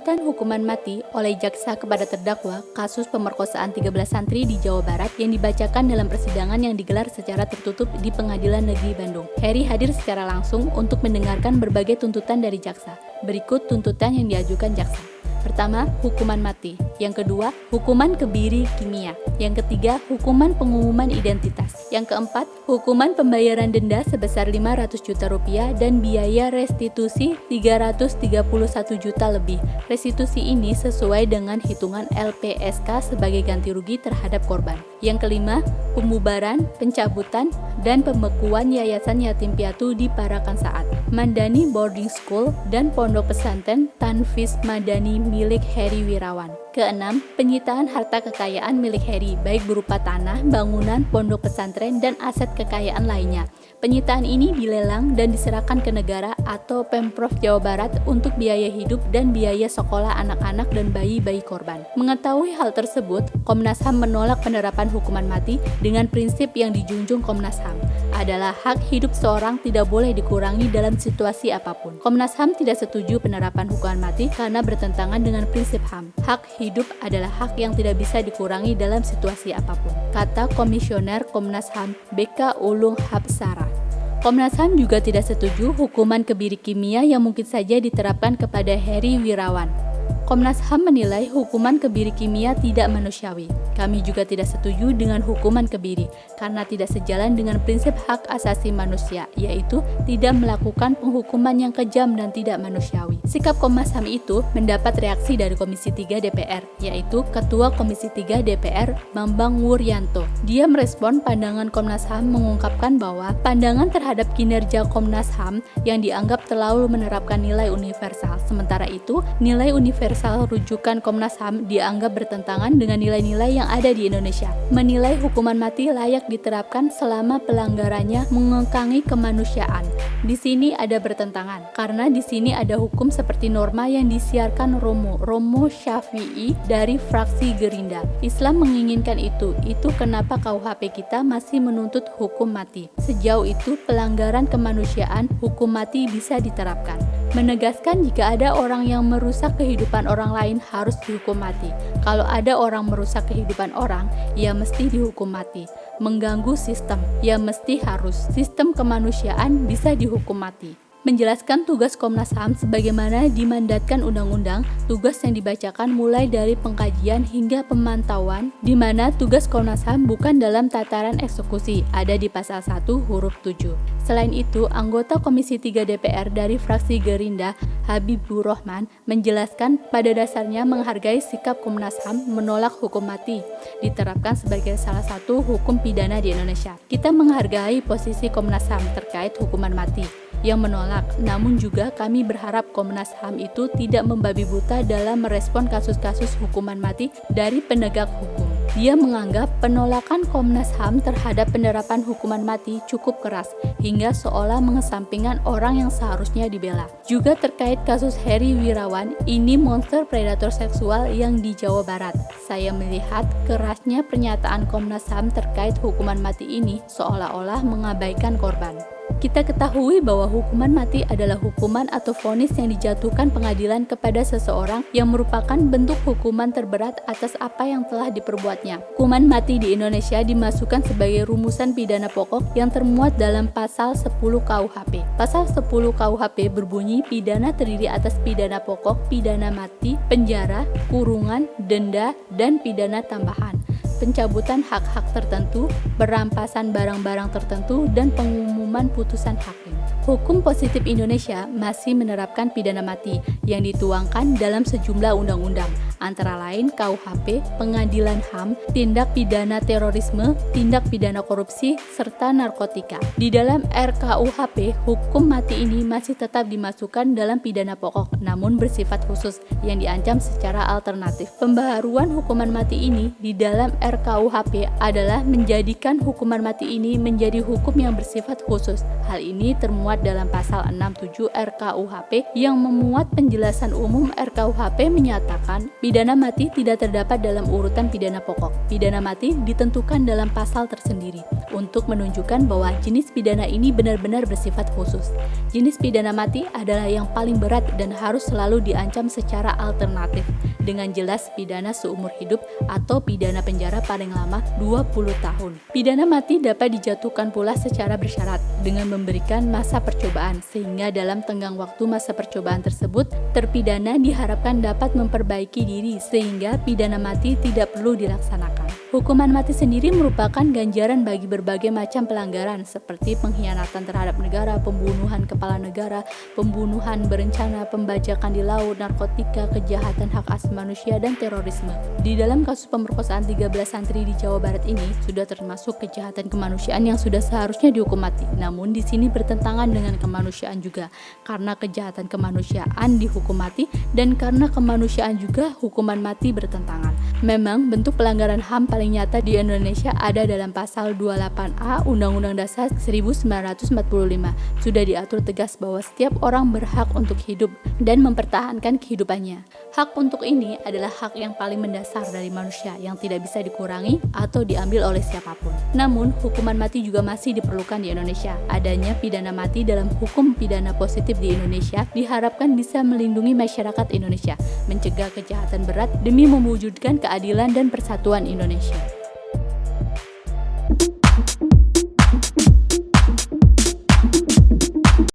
Tuntutan hukuman mati oleh jaksa kepada terdakwa kasus pemerkosaan 13 santri di Jawa Barat yang dibacakan dalam persidangan yang digelar secara tertutup di Pengadilan Negeri Bandung. Heri hadir secara langsung untuk mendengarkan berbagai tuntutan dari jaksa. Berikut tuntutan yang diajukan jaksa. Pertama, hukuman mati. Yang kedua, hukuman kebiri kimia. Yang ketiga, hukuman pengumuman identitas. Yang keempat, hukuman pembayaran denda sebesar 500 juta rupiah dan biaya restitusi 331 juta lebih. Restitusi ini sesuai dengan hitungan LPSK sebagai ganti rugi terhadap korban. Yang kelima, pembubaran, pencabutan, dan pembekuan Yayasan Yatim Piatu di Parakan Saat, Mandani Boarding School, dan Pondok Pesantren Tanfiz Madani milik Heri Wirawan. Keenam, penyitaan harta kekayaan milik Heri, baik berupa tanah, bangunan, pondok pesantren, dan aset kekayaan lainnya. Penyitaan ini dilelang dan diserahkan ke negara atau Pemprov Jawa Barat untuk biaya hidup dan biaya sekolah anak-anak dan bayi-bayi korban. Mengetahui hal tersebut, Komnas HAM menolak penerapan hukuman mati dengan prinsip yang dijunjung Komnas HAM adalah hak hidup seorang tidak boleh dikurangi dalam situasi apapun. Komnas HAM tidak setuju penerapan hukuman mati karena bertentangan dengan prinsip HAM. Hak hidup adalah hak yang tidak bisa dikurangi dalam situasi apapun, kata Komisioner Komnas HAM BK Ulung Hapsara. Komnas HAM juga tidak setuju hukuman kebiri kimia yang mungkin saja diterapkan kepada Heri Wirawan. Komnas HAM menilai hukuman kebiri kimia tidak manusiawi. Kami juga tidak setuju dengan hukuman kebiri karena tidak sejalan dengan prinsip hak asasi manusia, yaitu tidak melakukan penghukuman yang kejam dan tidak manusiawi. Sikap Komnas HAM itu mendapat reaksi dari Komisi 3 DPR, yaitu Ketua Komisi 3 DPR Bambang Wuryanto. Dia merespon pandangan Komnas HAM mengungkapkan bahwa pandangan terhadap kinerja Komnas HAM yang dianggap terlalu menerapkan nilai universal. Sementara itu, nilai universal rujukan Komnas HAM dianggap bertentangan dengan nilai-nilai yang ada di Indonesia. Menilai hukuman mati layak diterapkan selama pelanggarannya mengengkangi kemanusiaan. Di sini ada bertentangan karena di sini ada hukum seperti norma yang disiarkan Romo Syafi'i dari fraksi Gerindra. Islam menginginkan itu. Itu kenapa KUHP kita masih menuntut hukum mati. Sejauh itu pelanggaran kemanusiaan, hukum mati bisa diterapkan. Menegaskan jika ada orang yang merusak kehidupan orang lain harus dihukum mati. Kalau ada orang merusak kehidupan orang, ia mesti dihukum mati. Mengganggu sistem, ia mesti harus. Sistem kemanusiaan bisa dihukum mati. Menjelaskan tugas Komnas HAM sebagaimana dimandatkan undang-undang, tugas yang dibacakan mulai dari pengkajian hingga pemantauan, di mana tugas Komnas HAM bukan dalam tataran eksekusi, ada di pasal 1 huruf 7. Selain itu, anggota Komisi 3 DPR dari fraksi Gerindra, Habibur Rahman, menjelaskan pada dasarnya menghargai sikap Komnas HAM menolak hukum mati, diterapkan sebagai salah satu hukum pidana di Indonesia. Kita menghargai posisi Komnas HAM terkait hukuman mati yang menolak, namun juga kami berharap Komnas HAM itu tidak membabi buta dalam merespon kasus-kasus hukuman mati dari penegak hukum. Dia menganggap penolakan Komnas HAM terhadap penerapan hukuman mati cukup keras, hingga seolah mengesampingkan orang yang seharusnya dibela. Juga terkait kasus Heri Wirawan, ini monster predator seksual yang di Jawa Barat. Saya melihat kerasnya pernyataan Komnas HAM terkait hukuman mati ini seolah-olah mengabaikan korban. Kita ketahui bahwa hukuman mati adalah hukuman atau vonis yang dijatuhkan pengadilan kepada seseorang yang merupakan bentuk hukuman terberat atas apa yang telah diperbuatnya. Hukuman mati di Indonesia dimasukkan sebagai rumusan pidana pokok yang termuat dalam pasal 10 KUHP. Pasal 10 KUHP berbunyi pidana terdiri atas pidana pokok, pidana mati, penjara, kurungan, denda, dan pidana tambahan, pencabutan hak-hak tertentu, perampasan barang-barang tertentu, dan pengumuman putusan hakim. Hukum positif Indonesia masih menerapkan pidana mati yang dituangkan dalam sejumlah undang-undang, antara lain KUHP, Pengadilan HAM, tindak pidana terorisme, tindak pidana korupsi, serta narkotika. Di dalam RKUHP, hukum mati ini masih tetap dimasukkan dalam pidana pokok, namun bersifat khusus yang diancam secara alternatif. Pembaharuan hukuman mati ini di dalam RKUHP adalah menjadikan hukuman mati ini menjadi hukum yang bersifat khusus. Hal ini termuat dalam pasal 67 RKUHP yang memuat penjelasan umum. RKUHP menyatakan Pidana mati tidak terdapat dalam urutan pidana pokok. Pidana mati ditentukan dalam pasal tersendiri untuk menunjukkan bahwa jenis pidana ini benar-benar bersifat khusus. Jenis pidana mati adalah yang paling berat dan harus selalu diancam secara alternatif, dengan jelas pidana seumur hidup atau pidana penjara paling lama 20 tahun. Pidana mati dapat dijatuhkan pula secara bersyarat dengan memberikan masa percobaan, sehingga dalam tenggang waktu masa percobaan tersebut, terpidana diharapkan dapat memperbaiki diri sehingga pidana mati tidak perlu dilaksanakan. Hukuman mati sendiri merupakan ganjaran bagi berbagai macam pelanggaran seperti pengkhianatan terhadap negara, pembunuhan kepala negara, pembunuhan berencana, pembajakan di laut, narkotika, kejahatan hak asasi manusia, dan terorisme. Di dalam kasus pemerkosaan 13 santri di Jawa Barat ini sudah termasuk kejahatan kemanusiaan yang sudah seharusnya dihukum mati. Namun di sini bertentangan dengan kemanusiaan juga, karena kejahatan kemanusiaan dihukum mati dan karena kemanusiaan juga hukuman mati bertentangan. Memang bentuk pelanggaran HAM paling nyata di Indonesia ada dalam pasal 28A Undang-Undang Dasar 1945. Sudah diatur tegas bahwa setiap orang berhak untuk hidup dan mempertahankan kehidupannya. Hak untuk ini adalah hak yang paling mendasar dari manusia yang tidak bisa dikurangi atau diambil oleh siapapun. Namun, hukuman mati juga masih diperlukan di Indonesia. Adanya pidana mati dalam hukum pidana positif di Indonesia diharapkan bisa melindungi masyarakat Indonesia, mencegah kejahatan berat demi mewujudkan keadilan dan persatuan Indonesia.